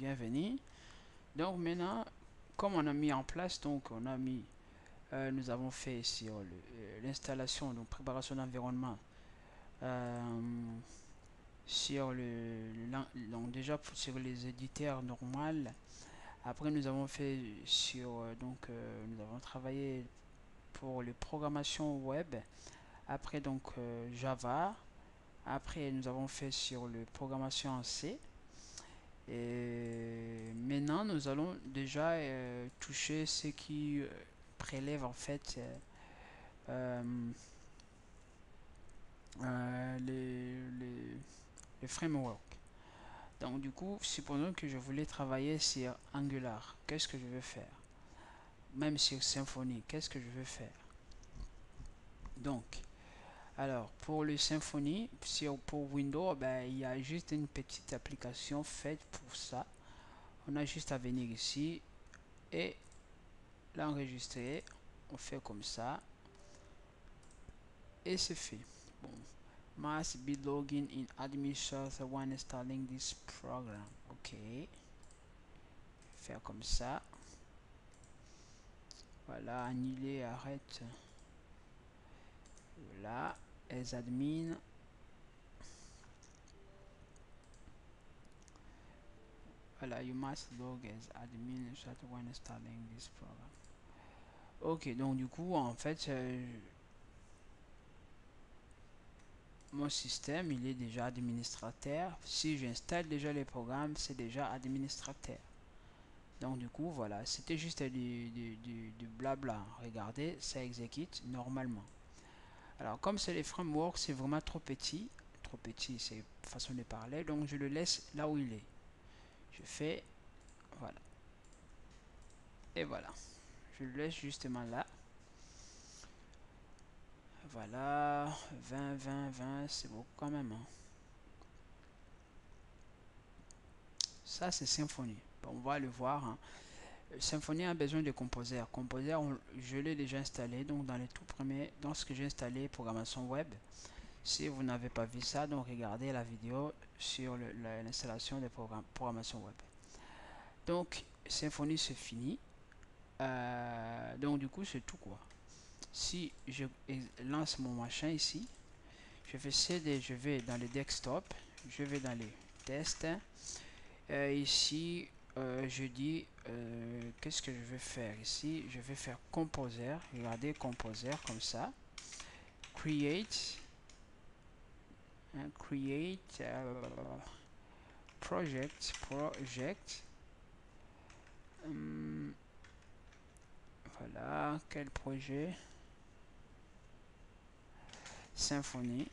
bienvenue. Donc maintenant, comme on a mis en place, donc on a mis, nous avons fait sur l'installation, donc préparation d'environnement, sur donc déjà sur les éditeurs normaux. Après nous avons fait sur nous avons travaillé pour les programmations web. Après donc Java. Après nous avons fait sur le programmation en C. Et maintenant, nous allons déjà toucher ce qui prélève en fait euh, les frameworks. Donc du coup, supposons que je voulais travailler sur Angular. Qu'est-ce que je vais faire? Même sur Symfony, qu'est-ce que je vais faire? Donc, alors pour le Symfony, pour Windows, ben, il y a juste une petite application faite pour ça. On a juste à venir ici et l'enregistrer. On fait comme ça et c'est fait. Bon, must be logging in administrator when installing this program. Ok, faire comme ça. Voilà, annuler, arrête. Voilà, as admin. Voilà, you must log as administrator when installing this program. Ok, donc du coup, en fait, mon système, il est déjà administrateur. Si j'installe déjà les programmes, c'est déjà administrateur. Donc du coup, voilà, c'était juste du blabla. Regardez, ça exécute normalement. Alors comme c'est les frameworks, c'est vraiment trop petit. Trop petit, c'est façon de parler. Donc je le laisse là où il est. Je fais, voilà. Et voilà. Je le laisse justement là. Voilà, 20, 20, 20, c'est beaucoup quand même. Hein. Ça, c'est Symfony. Bon, on va le voir. Hein. Symfony a besoin de Composer. Composer, je l'ai déjà installé. Donc, dans les tout premiers, dans ce que j'ai installé, programmation web. Si vous n'avez pas vu ça, donc regardez la vidéo sur l'installation des programmation web. Donc, Symfony, c'est fini. Donc, du coup, c'est tout quoi. Si je lance mon machin ici, je fais CD, je vais dans les desktop, je vais dans les tests. Ici, je dis qu'est-ce que je vais faire ici? Je vais faire Composer. Regardez Composer comme ça. Create. Hein, create project. Voilà, quel projet? Symfony.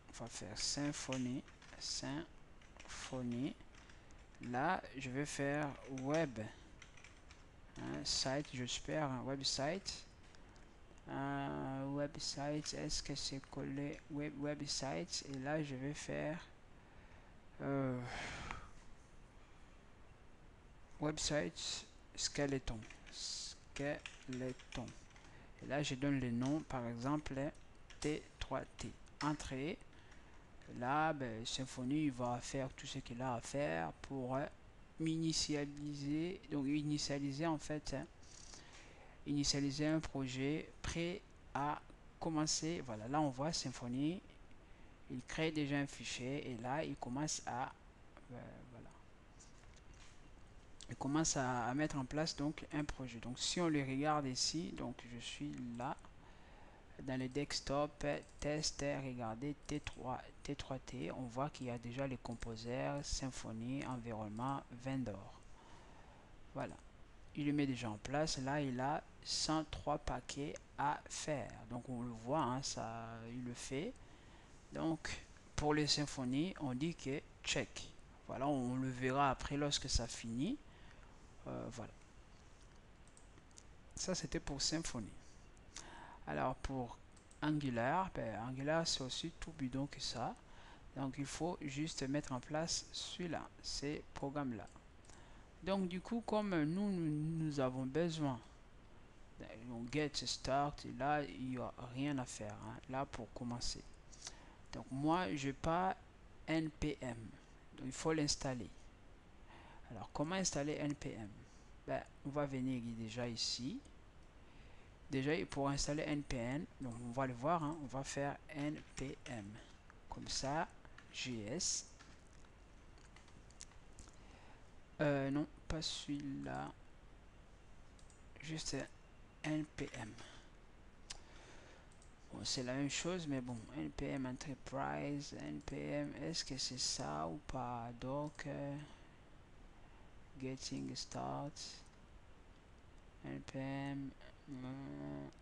On va faire Symfony. Symfony. Là, je vais faire web. Hein, site, j'espère, un website. Website, est-ce que c'est collé website? Et là, je vais faire website skeleton. Skeleton. Et là, je donne le nom, par exemple, T3T. Entrée. Là, ben, Symfony va faire tout ce qu'il a à faire pour m'initialiser. Donc, initialiser en fait, hein, initialiser un projet prêt à commencer. Voilà, là on voit Symfony. Il crée déjà un fichier et là il commence à voilà, il commence à mettre en place donc un projet. Donc si on le regarde ici, donc je suis là dans les desktop test, regardez T3T, on voit qu'il y a déjà les composers, Symfony, environnement, vendor. Voilà, il le met déjà en place. Là il a 103 paquets à faire. Donc on le voit, hein, ça, il le fait. Donc pour les symphonies, on dit que check. Voilà, on le verra après lorsque ça finit. Voilà. Ça c'était pour Symfony. Alors pour Angular, ben, Angular c'est aussi tout bidon que ça. Donc il faut juste mettre en place celui-là, ces programmes-là. Donc du coup, comme nous avons besoin get start, et là il n'y a rien à faire. Hein, là pour commencer. Donc moi je n'ai pas npm. Donc il faut l'installer. Alors, comment installer NPM? Ben, on va venir déjà ici. Déjà, pour installer NPM, donc on va le voir, hein, on va faire NPM. Comme ça, JS. Non, pas celui-là. Juste NPM. Bon, c'est la même chose, mais bon, NPM Enterprise, NPM, est-ce que c'est ça ou pas? Donc, Getting Start, NPM,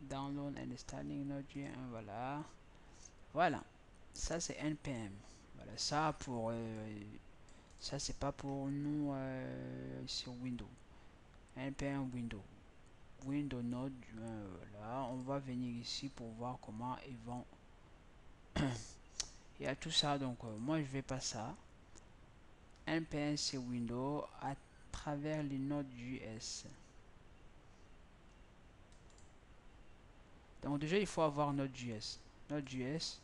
Download and Installing Node.js, voilà. Voilà, ça c'est NPM. Voilà, ça pour ça c'est pas pour nous sur Windows. NPM Windows. Windows Node, voilà, on va venir ici pour voir comment ils vont. Il y a tout ça, donc moi je vais pas ça. NPM c'est Windows à travers les Node.js. Donc déjà il faut avoir Node.js. Node.js,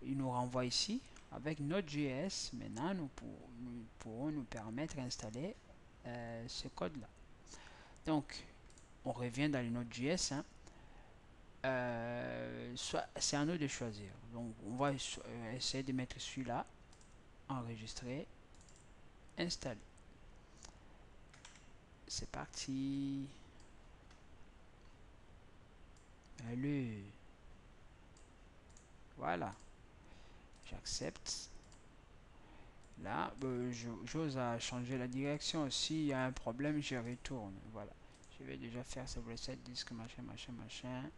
il nous renvoie ici. Avec Node.js, maintenant nous pourrons nous permettre d'installer ce code là. Donc on revient dans les Node.js, hein. C'est à nous de choisir. Donc on va essayer de mettre celui-là, enregistrer, installer. C'est parti. Allez. Voilà. J'accepte. Là, j'ose à changer la direction. S'il y a un problème, je retourne. Voilà. Je vais déjà faire ce reset disque, machin, machin, machin.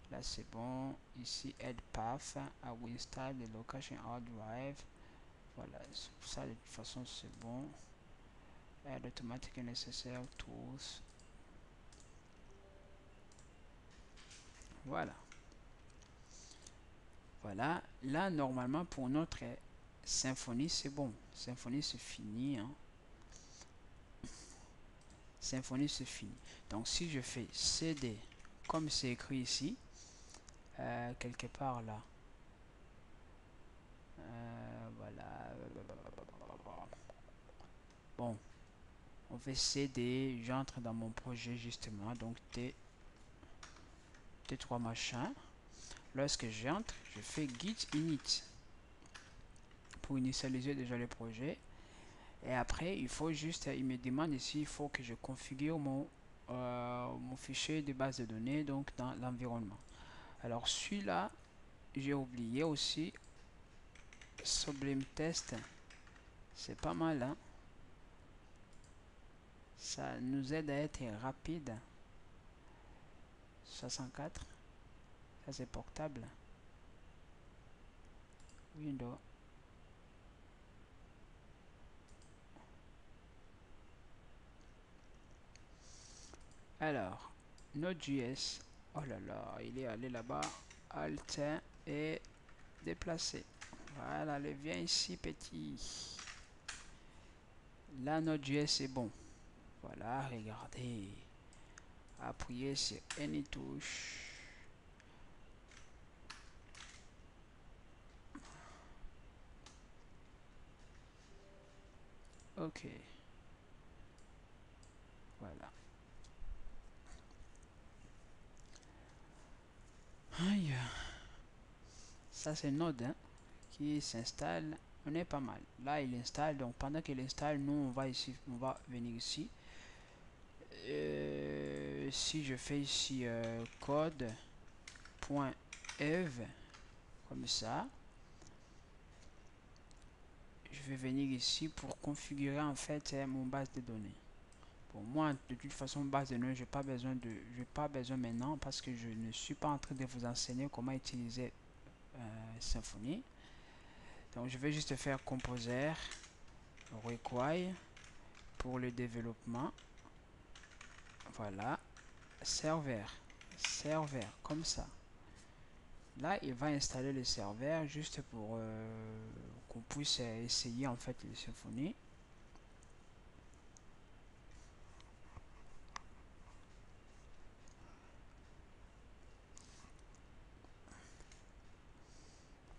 Là, c'est bon. Ici, add path. I will install the location hard drive. Voilà. Ça, de toute façon, c'est bon. Add automatic necessary tools. Voilà. Voilà. Là, normalement, pour notre Symfony, c'est bon. Symfony, c'est fini, hein. Symfony, c'est fini. Donc, si je fais CD, comme c'est écrit ici, quelque part là, voilà. Bon, on fait CD, j'entre dans mon projet justement, donc T3 machin. Lorsque j'entre, je fais git init pour initialiser déjà le projet. Et après, il faut juste, il me demande ici, il faut que je configure mon fichier de base de données, donc dans l'environnement. Alors celui-là, j'ai oublié aussi, Sublime Test, c'est pas mal, hein. Ça nous aide à être rapide. 64, ça c'est portable. Windows. Alors, Node.js, oh là là, il est allé là-bas, Alt et déplacer. Voilà, allez, viens ici, petit. Là, Node.js est bon. Voilà, regardez. Appuyez sur Any touche. Ok. Voilà. Aïe. Ça, c'est Node, hein, qui s'installe. On est pas mal. Là, il installe. Donc, pendant qu'il installe, nous, on va ici, on va venir ici. Si je fais ici code.ev comme ça, je vais venir ici pour configurer en fait mon base de données. Pour moi, de toute façon, base de données, j'ai pas besoin maintenant parce que je ne suis pas en train de vous enseigner comment utiliser Symfony. Donc, je vais juste faire composer require pour le développement. Voilà, serveur, comme ça. Là, il va installer le serveur juste pour qu'on puisse essayer en fait le Symfony.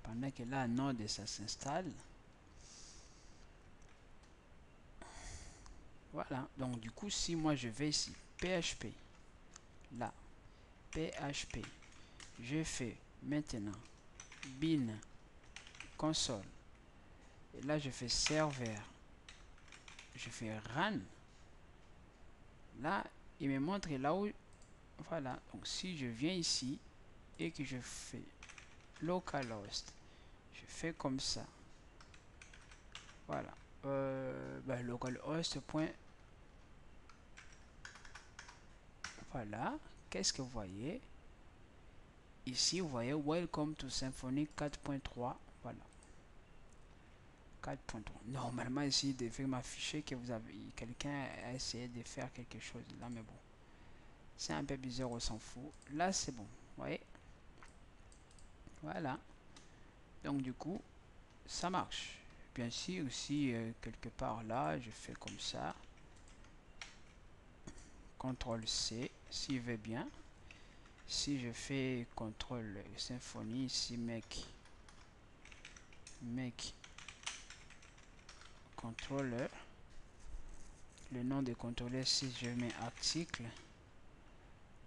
Pendant que là, Node ça s'installe. Voilà, donc du coup, si moi je vais ici, PHP, là, PHP, je fais maintenant bin console, et là je fais serveur, je fais run, là il me montre là où, voilà, donc si je viens ici et que je fais localhost, je fais comme ça, voilà, localhost. Voilà, qu'est-ce que vous voyez ici? Vous voyez welcome to Symfony 4.3, voilà, 4.3. Normalement ici il devait m'afficher que vous avez quelqu'un a essayé de faire quelque chose là, mais bon, c'est un peu bizarre, on s'en fout. Là c'est bon, vous voyez, voilà, donc du coup ça marche. Bien sûr, si quelque part là je fais comme ça, CTRL C s'il veut bien. Si je fais CTRL Symfony ici, make controller, le nom de contrôleur, si je mets article,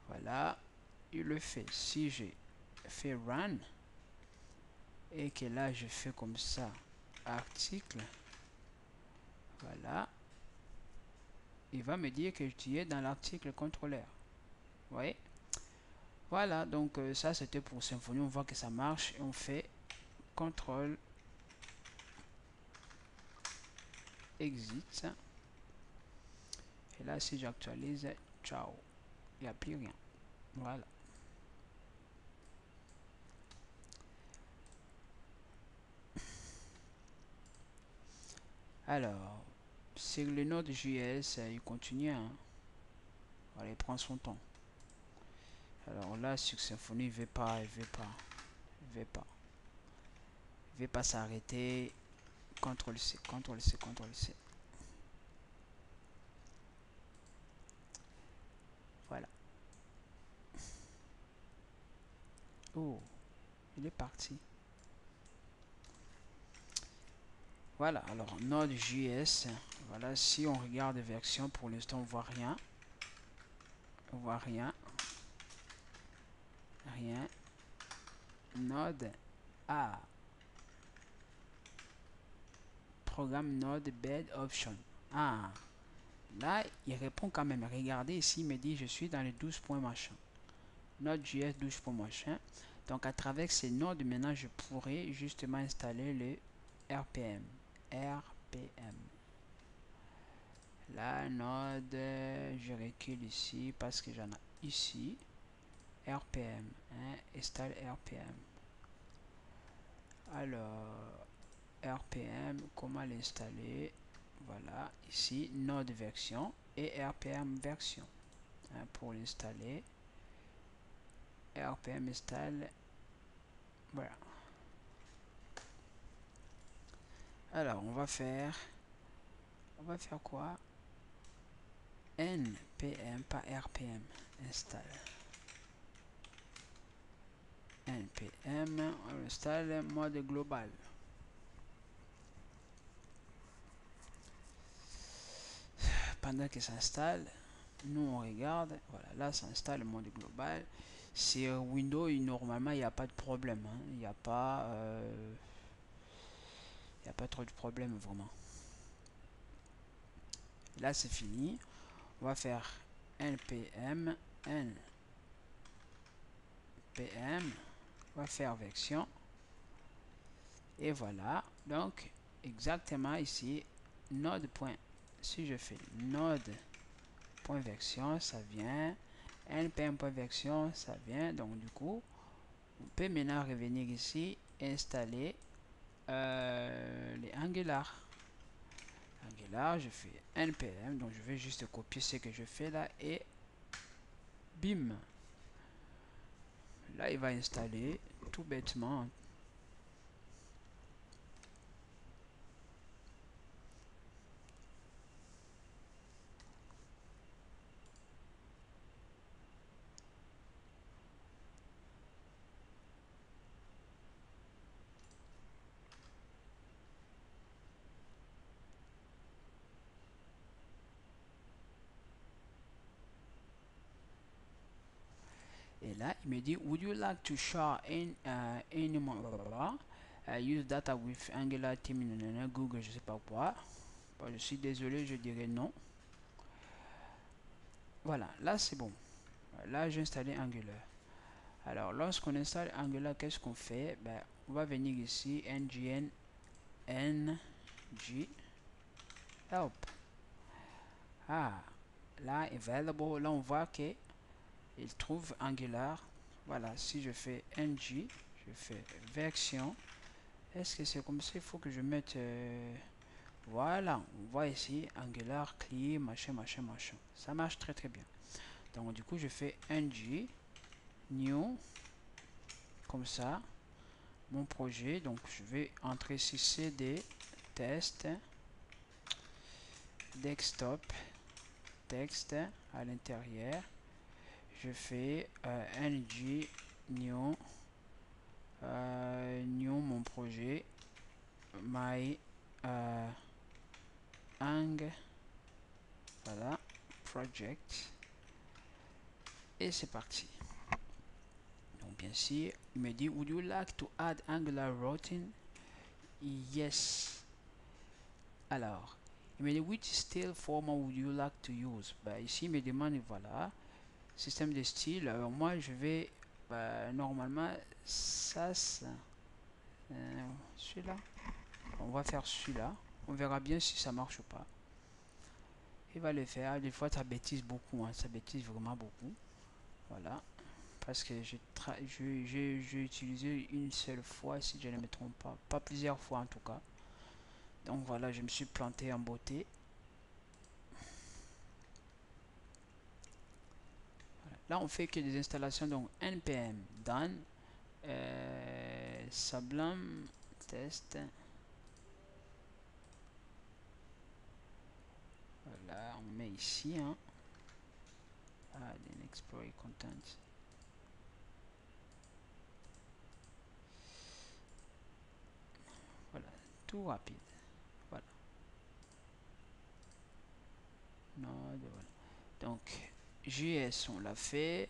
voilà, il le fait. Si je fais run et que là je fais comme ça, article, voilà, il va me dire que tu es dans l'article contrôleur. Vous voyez, voilà, donc ça c'était pour Symfony. On voit que ça marche et on fait CTRL exit, et là si j'actualise, ciao, il n'y a plus rien. Voilà. Alors, sur le Node.js, il continue, hein. Voilà, il prend son temps. Alors là, sur Symfony, il veut pas, il veut pas, il veut pas. Il veut pas s'arrêter. CTRL C, CTRL C, CTRL C. Voilà. Oh, il est parti. Voilà, alors Node.js, voilà, si on regarde version, pour l'instant, on voit rien. On voit rien. Rien. Node A. Programme Node Bed Option. Ah, là, il répond quand même. Regardez ici, il me dit je suis dans les 12 points machin. Node.js 12 points machin. Donc à travers ces nodes, maintenant, je pourrais justement installer le RPM. RPM. La node, je recule ici parce que j'en ai ici. RPM. Hein, installe RPM. Alors, RPM, comment l'installer? Voilà, ici, node version et RPM version. Hein, pour l'installer, RPM installe. Voilà. Alors, on va faire quoi? NPM, pas RPM, installe. NPM, on installe mode global. Pendant que ça installe, nous on regarde, voilà, là ça installe le mode global. Sur Windows, normalement il n'y a pas de problème, hein. Il n'y a pas trop de problème vraiment. Là c'est fini. On va faire npm, on va faire version, et voilà, donc exactement ici, node. Si je fais node.version, ça vient, npm.version, ça vient, donc du coup, on peut maintenant revenir ici, installer les Angular. Angular, je fais npm, donc je vais juste copier ce que je fais là, et bim, là il va installer tout bêtement. là, il me dit, would you like to share any more use data with Angular Team Google, je sais pas quoi. Bon, je suis désolé, je dirais non. Voilà, là c'est bon. Là j'ai installé Angular. Alors lorsqu'on installe Angular, qu'est-ce qu'on fait? Ben, on va venir ici, ngn ng help. Ah, là available, là on voit que il trouve Angular. Voilà, si je fais ng, je fais version. Est-ce que c'est comme ça? Il faut que je mette voilà, on voit ici Angular clear machin machin machin. Ça marche très très bien. Donc du coup je fais ng new comme ça mon projet. Donc je vais entrer ici cd test desktop texte à l'intérieur. Je fais ng new new mon projet my ang voilà project et c'est parti. Donc bien sûr il me dit would you like to add Angular routine? Yes. Alors il me dit which style format would you like to use? Bah, ici il me demande voilà système de style. Alors moi je vais normalement ça celui-là, on va faire celui-là, on verra bien si ça marche ou pas. Il va le faire. Des fois ça bêtise beaucoup, hein. Ça bêtise vraiment beaucoup. Voilà, parce que j'ai utilisé une seule fois, si je ne me trompe pas plusieurs fois en tout cas. Donc voilà, je me suis planté en beauté. Voilà. Là on fait que des installations, donc npm done Sublime test. Voilà, on met ici hein. Explorer content. Voilà, tout rapide. Voilà. Node, voilà. Donc JS on l'a fait.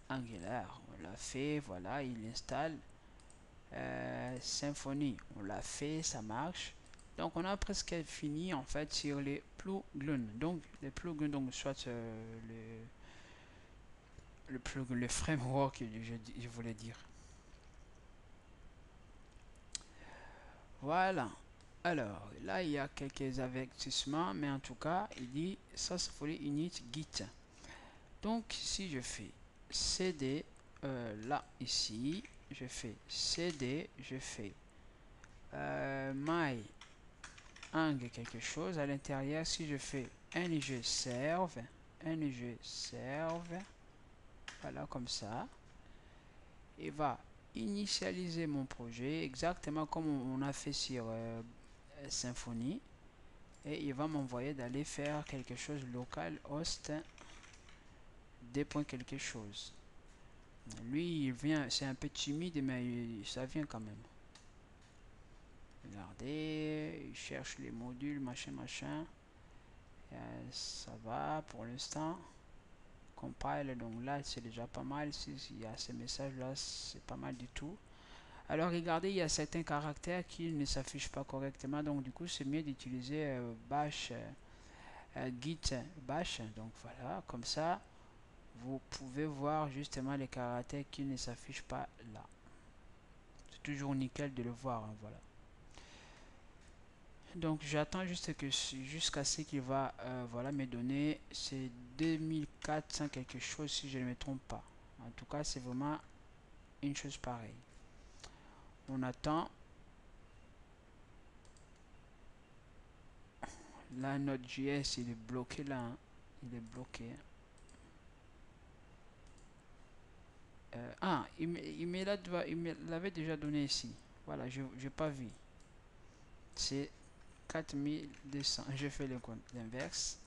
Angular on l'a fait. Voilà, il installe. Symfony on l'a fait, ça marche. Donc on a presque fini en fait sur les plugins. Donc les plugins, donc soit le plugin, le framework, je voulais dire. Voilà. Alors là il y a quelques avertissements, mais en tout cas il dit ça c'est pour les init git. Donc si je fais cd là ici, je fais cd, je fais my ang quelque chose à l'intérieur. Si je fais ng serve, voilà comme ça, il va initialiser mon projet exactement comme on a fait sur Symfony, et il va m'envoyer d'aller faire quelque chose local host des points quelque chose. Lui il vient, c'est un peu timide mais ça vient quand même. Regardez, il cherche les modules machin machin. Ça va pour l'instant. Compile, donc là c'est déjà pas mal. S'il y a ces messages là, c'est pas mal du tout. Alors regardez, il y a certains caractères qui ne s'affichent pas correctement, donc du coup c'est mieux d'utiliser bash git bash. Donc voilà, comme ça vous pouvez voir justement les caractères qui ne s'affichent pas là. C'est toujours nickel de le voir, hein, voilà. Donc j'attends juste que jusqu'à ce qu'il va voilà me donner c'est 2400 quelque chose si je ne me trompe pas. En tout cas c'est vraiment une chose pareille. On attend. Là notre JS il est bloqué là, hein. Il est bloqué. Il me l'avait déjà donné ici. Voilà, je n'ai pas vu. C'est 4200. Je fais l'inverse.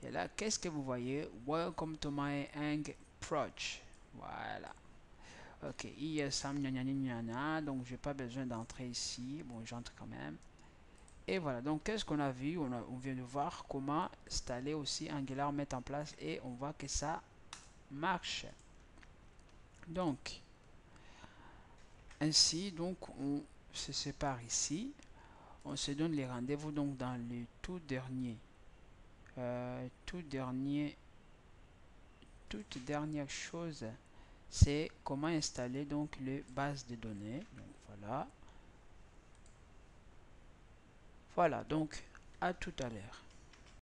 Et là, qu'est-ce que vous voyez? Welcome to my Ang Proj. Voilà. Ok, ISM, donc j'ai pas besoin d'entrer ici. Bon, j'entre quand même. Et voilà, donc qu'est-ce qu'on a vu? On vient de voir comment installer aussi Angular, mettre en place, et on voit que ça marche. Donc, ainsi, donc, on se sépare ici. On se donne les rendez-vous donc dans le toute dernière chose, c'est comment installer donc les bases de données. Donc voilà. Voilà, donc à tout à l'heure.